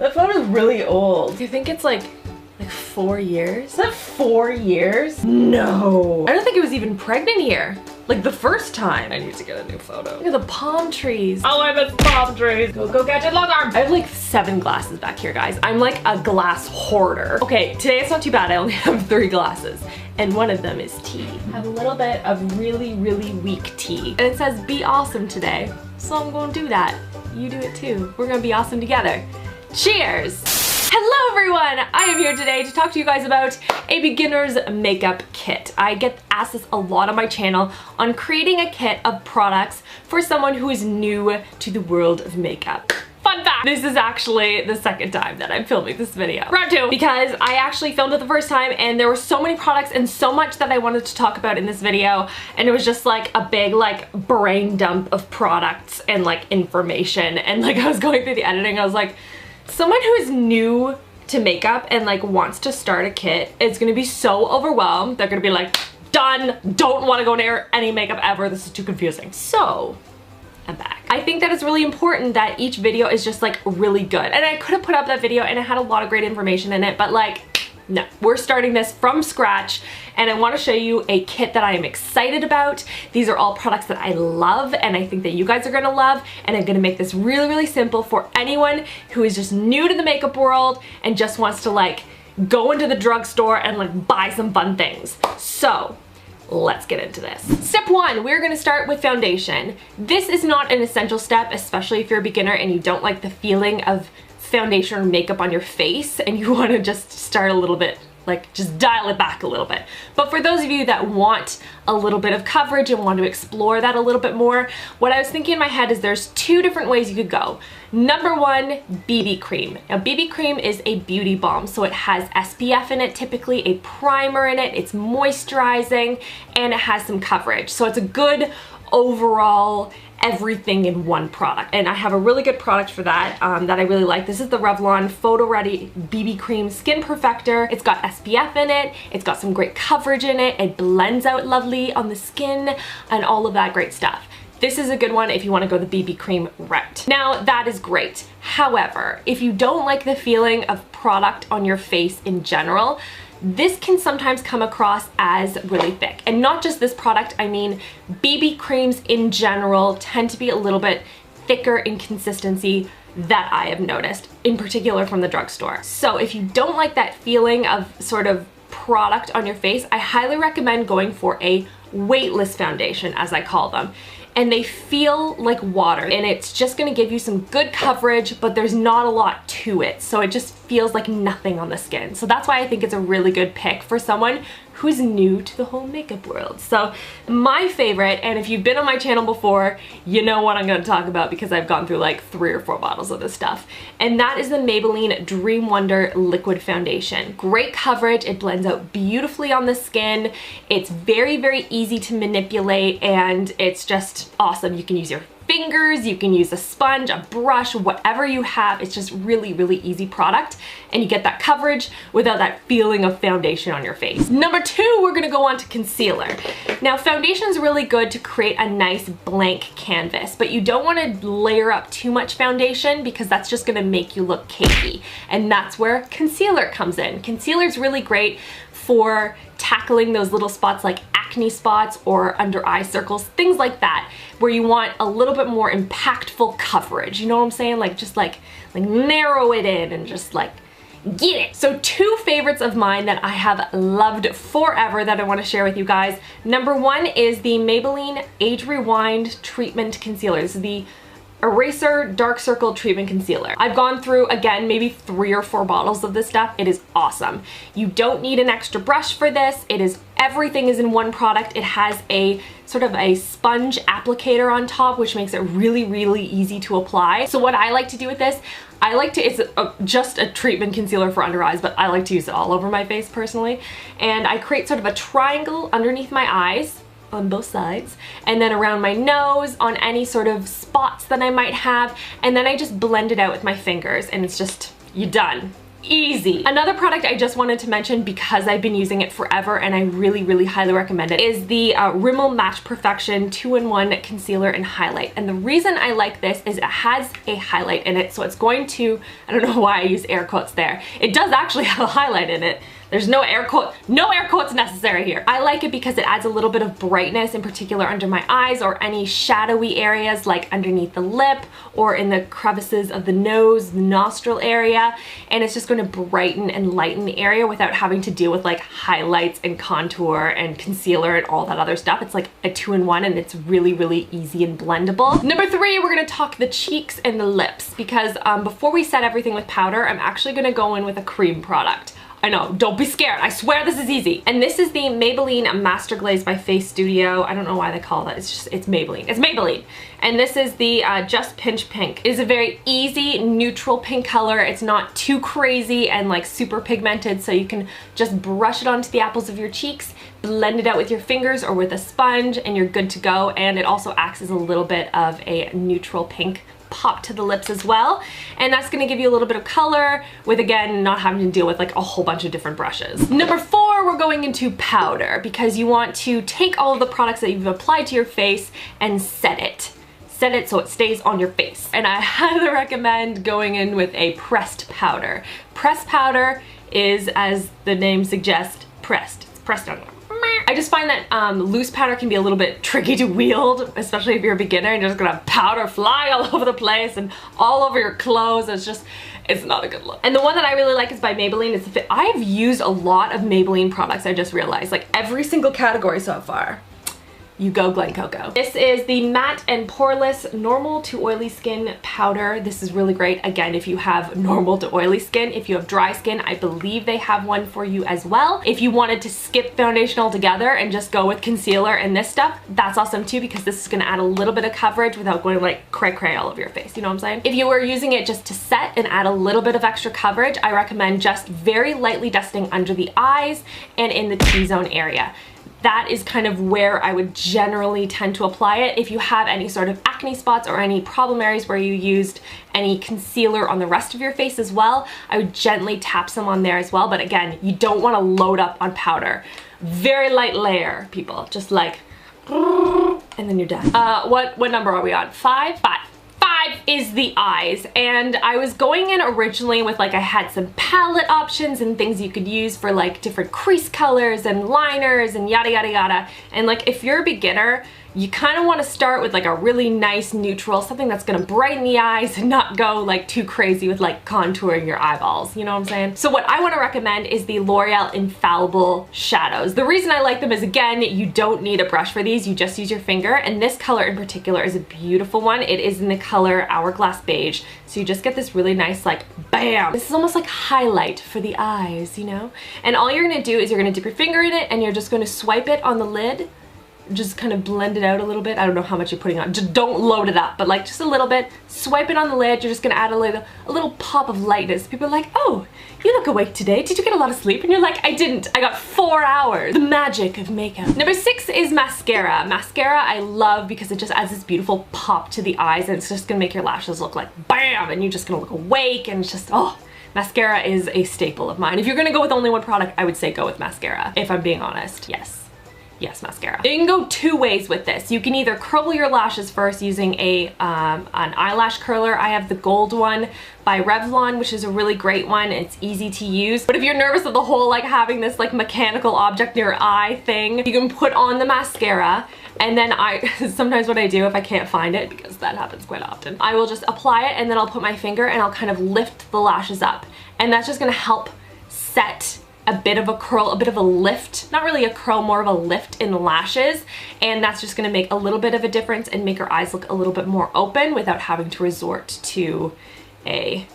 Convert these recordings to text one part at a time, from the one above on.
That photo's really old. Do you think it's like 4 years? Is that 4 years? No. I don't think I was even pregnant here. Like the first time. I need to get a new photo. Look at the palm trees. Oh, I miss palm trees. Go catch it, long arm. I have like 7 glasses back here, guys. I'm like a glass hoarder. Okay, today it's not too bad. I only have 3 glasses. And one of them is tea. I have a little bit of really, really weak tea. And it says, be awesome today. So I'm gonna do that. You do it too. We're gonna be awesome together. Cheers! Hello everyone! I am here today to talk to you guys about a beginner's makeup kit. I get asked this a lot on my channel on creating a kit of products for someone who is new to the world of makeup. Fun fact! This is actually the second time that I'm filming this video. Round 2, because I actually filmed it the first time and there were so many products and so much that I wanted to talk about in this video, and it was just like a big like brain dump of products and like information, and like I was going through the editing, I was like, someone who is new to makeup and like wants to start a kit is gonna be so overwhelmed. They're gonna be like, done, don't want to go near any makeup ever, this is too confusing. So I'm back. I think that it's really important that each video is just like really good. And I could have put up that video and it had a lot of great information in it, but like, no, we're starting this from scratch and I want to show you a kit that I am excited about. These are all products that I love and I think that you guys are going to love, and I'm going to make this really, really simple for anyone who is just new to the makeup world and just wants to like go into the drugstore and like buy some fun things. So let's get into this. Step 1, we're gonna start with foundation. This is not an essential step, especially if you're a beginner and you don't like the feeling of foundation or makeup on your face and you want to just start a little bit, like just dial it back a little bit. But for those of you that want a little bit of coverage and want to explore that a little bit more, what I was thinking in my head is there's 2 different ways you could go. Number 1, BB cream. Now BB cream is a beauty balm, so it has SPF in it, typically a primer in it, it's moisturizing, and it has some coverage. So it's a good overall everything in one product, and I have a really good product for that that I really like. This is the Revlon Photo Ready BB Cream Skin Perfector. It's got SPF in it, it's got some great coverage in it, it blends out lovely on the skin, and all of that great stuff. This is a good one if you want to go the BB cream route. Now that is great. However, if you don't like the feeling of product on your face in general, this can sometimes come across as really thick. And not just this product, I mean BB creams in general tend to be a little bit thicker in consistency that I have noticed, in particular from the drugstore. So if you don't like that feeling of sort of product on your face, I highly recommend going for a weightless foundation, as I call them. And they feel like water, and it's just gonna give you some good coverage, but there's not a lot to it, so it just feels like nothing on the skin. So that's why I think it's a really good pick for someone who's new to the whole makeup world. So my favorite, and if you've been on my channel before, you know what I'm gonna talk about because I've gone through like 3 or 4 bottles of this stuff, and that is the Maybelline Dream Wonder Liquid Foundation. Great coverage, it blends out beautifully on the skin, it's very, very easy to manipulate, and it's just awesome. You can use your fingers, you can use a sponge, a brush, whatever you have. It's just really, really easy product, and you get that coverage without that feeling of foundation on your face. Number 2, we're gonna go on to concealer. Now foundation is really good to create a nice blank canvas, but you don't want to layer up too much foundation because that's just gonna make you look cakey, and that's where concealer comes in. Concealer is really great for tackling those little spots like acne spots or under eye circles, things like that, where you want a little bit more impactful coverage. You know what I'm saying? Like just like narrow it in and just like get it. So 2 favorites of mine that I have loved forever that I want to share with you guys. Number 1 is the Maybelline Age Rewind Treatment Concealer. This is the Eraser Dark Circle Treatment Concealer. I've gone through, again, maybe 3 or 4 bottles of this stuff. It is awesome. You don't need an extra brush for this. Everything is in one product. It has a sort of a sponge applicator on top, which makes it really, really easy to apply. So what I like to do with this, it's just a treatment concealer for under eyes, but I like to use it all over my face personally. And I create sort of a triangle underneath my eyes, on both sides, and then around my nose, on any sort of spots that I might have, and then I just blend it out with my fingers, and it's just, you're done. easy. Another product I just wanted to mention because I've been using it forever and I really, really highly recommend it is the Rimmel Match Perfection 2-in-1 Concealer and Highlight. And the reason I like this is it has a highlight in it, so it's going to, I don't know why I use air quotes there. It does actually have a highlight in it. There's no air quotes necessary here. I like it because it adds a little bit of brightness, in particular under my eyes or any shadowy areas like underneath the lip or in the crevices of the nose, the nostril area. And it's just going to brighten and lighten the area without having to deal with like highlights and contour and concealer and all that other stuff. It's like a 2-in-1 and it's really, really easy and blendable. Number 3, we're going to talk the cheeks and the lips because before we set everything with powder, I'm actually going to go in with a cream product. I know, don't be scared. I swear this is easy. And this is the Maybelline Master Glaze by Face Studio. I don't know why they call that. It's Maybelline. It's Maybelline. And this is the Just Pinch Pink. It is a very easy, neutral pink color. It's not too crazy and like super pigmented, so you can just brush it onto the apples of your cheeks, blend it out with your fingers or with a sponge, and you're good to go. And it also acts as a little bit of a neutral pink pop to the lips as well, and that's going to give you a little bit of color with, again, not having to deal with like a whole bunch of different brushes. Number 4, we're going into powder because you want to take all of the products that you've applied to your face and set it so it stays on your face. And I highly recommend going in with a pressed powder. Pressed powder is, as the name suggests, pressed. It's pressed on. I just find that loose powder can be a little bit tricky to wield, especially if you're a beginner and you're just gonna have powder flying all over the place and all over your clothes. It's not a good look. And the one that I really like is by Maybelline. It's the Fit. I've used a lot of Maybelline products, I just realized, like every single category so far. You go, Glen Coco. This is the Matte and Poreless Normal to Oily Skin Powder. This is really great, again, if you have normal to oily skin. If you have dry skin, I believe they have one for you as well. If you wanted to skip foundation altogether and just go with concealer and this stuff, that's awesome too, because this is gonna add a little bit of coverage without going like cray-cray all over your face, you know what I'm saying? If you were using it just to set and add a little bit of extra coverage, I recommend just very lightly dusting under the eyes and in the T-zone area. That is kind of where I would generally tend to apply it. If you have any sort of acne spots or any problem areas where you used any concealer on the rest of your face as well, I would gently tap some on there as well. But again, you don't want to load up on powder. Very light layer, people. Just like, and then you're done. What number are we on? 5? 5 is the eyes, and I was going in originally with like, I had some palette options and things you could use for like different crease colors and liners and yada yada yada. And like, if you're a beginner, you kind of want to start with like a really nice neutral, something that's going to brighten the eyes and not go like too crazy with like contouring your eyeballs, you know what I'm saying? So what I want to recommend is the L'Oreal Infallible Shadows. The reason I like them is, again, you don't need a brush for these, you just use your finger, and this color in particular is a beautiful one. It is in the color Hourglass Beige, so you just get this really nice like bam. This is almost like highlight for the eyes, you know? And all you're going to do is you're going to dip your finger in it and you're just going to swipe it on the lid, just kind of blend it out a little bit. I don't know how much you're putting on. Just don't load it up, but like just a little bit. Swipe it on the lid. You're just gonna add a little pop of lightness. People are like, oh, you look awake today. Did you get a lot of sleep? And you're like, I didn't. I got 4 hours. The magic of makeup. Number 6 is mascara. Mascara I love because it just adds this beautiful pop to the eyes, and it's just gonna make your lashes look like bam, and you're just gonna look awake, and it's just, oh. Mascara is a staple of mine. If you're gonna go with only one product, I would say go with mascara, if I'm being honest. Yes, mascara. You can go 2 ways with this. You can either curl your lashes first using an eyelash curler. I have the gold one by Revlon, which is a really great one. It's easy to use. But if you're nervous of the whole like having this like mechanical object in your eye thing, you can put on the mascara, and then sometimes what I do if I can't find it, because that happens quite often, I will just apply it and then I'll put my finger and I'll kind of lift the lashes up. And that's just gonna help set a bit of a curl, a bit of a lift, not really a curl, more of a lift in the lashes, and that's just gonna make a little bit of a difference and make your eyes look a little bit more open without having to resort to a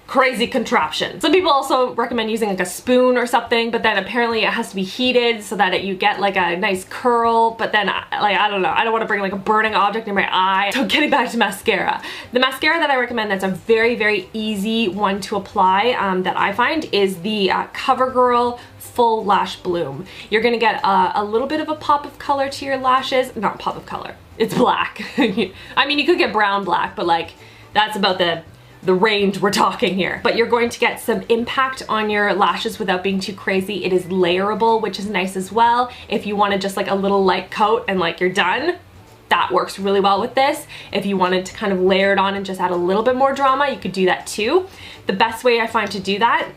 crazy contraption. Some people also recommend using like a spoon or something, but then apparently it has to be heated so that you get like a nice curl, but then like, I don't know, I don't want to bring like a burning object in my eye. So getting back to mascara. The mascara that I recommend that's a very, very easy one to apply that I find is the CoverGirl Full Lash Bloom. You're gonna get a little bit of a pop of color to your lashes. Not pop of color, it's black. I mean, you could get brown black, but like that's about the the range we're talking here. But you're going to get some impact on your lashes without being too crazy. It is layerable, which is nice as well. If you wanted just like a little light coat and like you're done, that works really well with this. If you wanted to kind of layer it on and just add a little bit more drama, you could do that too. The best way I find to do that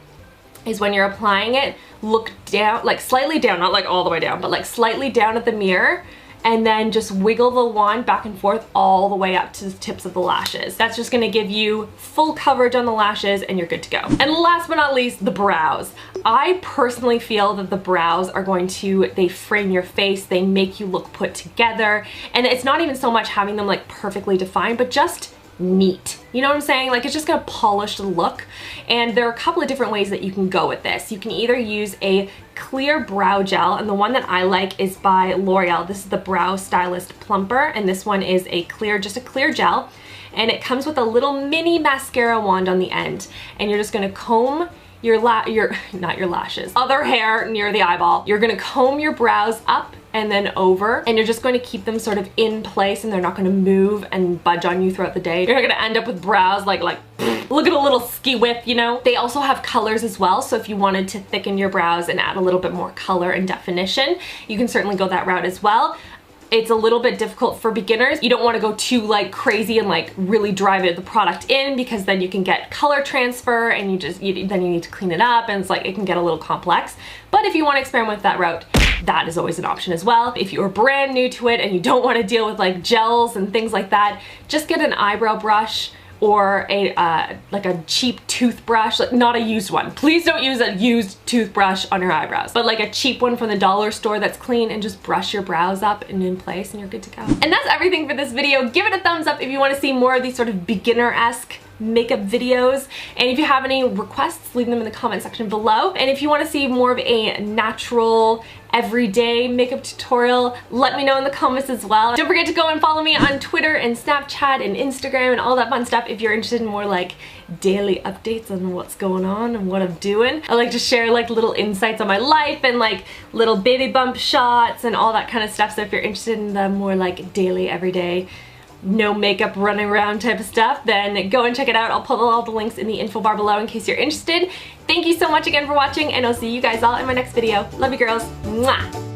is when you're applying it, look down, like slightly down, not like all the way down, but like slightly down at the mirror, and then just wiggle the wand back and forth all the way up to the tips of the lashes. That's just gonna give you full coverage on the lashes and you're good to go. And last but not least, the brows. I personally feel that the brows are going to, they frame your face, they make you look put together, and it's not even so much having them like perfectly defined, but just neat. You know what I'm saying? Like it's just gonna polish the look. And there are a couple of different ways that you can go with this. You can either use a clear brow gel, and the one that I like is by L'Oreal. This is the Brow Stylist Plumper, and this one is a clear, just a clear gel. And it comes with a little mini mascara wand on the end. And you're just gonna comb not your lashes, other hair near the eyeball. You're gonna comb your brows up and then over, and you're just going to keep them sort of in place, and they're not going to move and budge on you throughout the day. You're not going to end up with brows like look at a little ski whip, you know? They also have colors as well, so if you wanted to thicken your brows and add a little bit more color and definition, you can certainly go that route as well. It's a little bit difficult for beginners. You don't want to go too like crazy and like really drive the product in, because then you can get color transfer and then you need to clean it up, and it's like it can get a little complex. But if you want to experiment with that route, that is always an option as well. If you're brand new to it and you don't want to deal with like gels and things like that, just get an eyebrow brush or a like a cheap toothbrush, like not a used one. Please don't use a used toothbrush on your eyebrows, but like a cheap one from the dollar store that's clean, and just brush your brows up and in place and you're good to go. And that's everything for this video. Give it a thumbs up if you want to see more of these sort of beginner-esque makeup videos, and if you have any requests, leave them in the comment section below. And if you want to see more of a natural everyday makeup tutorial, let me know in the comments as well. Don't forget to go and follow me on Twitter and Snapchat and Instagram and all that fun stuff if you're interested in more like daily updates on what's going on and what I'm doing. I like to share like little insights on my life and like little baby bump shots and all that kind of stuff, so if you're interested in the more like daily everyday no makeup running around type of stuff, then go and check it out. I'll put all the links in the info bar below in case you're interested. Thank you so much again for watching, and I'll see you guys all in my next video. Love you girls. Mwah!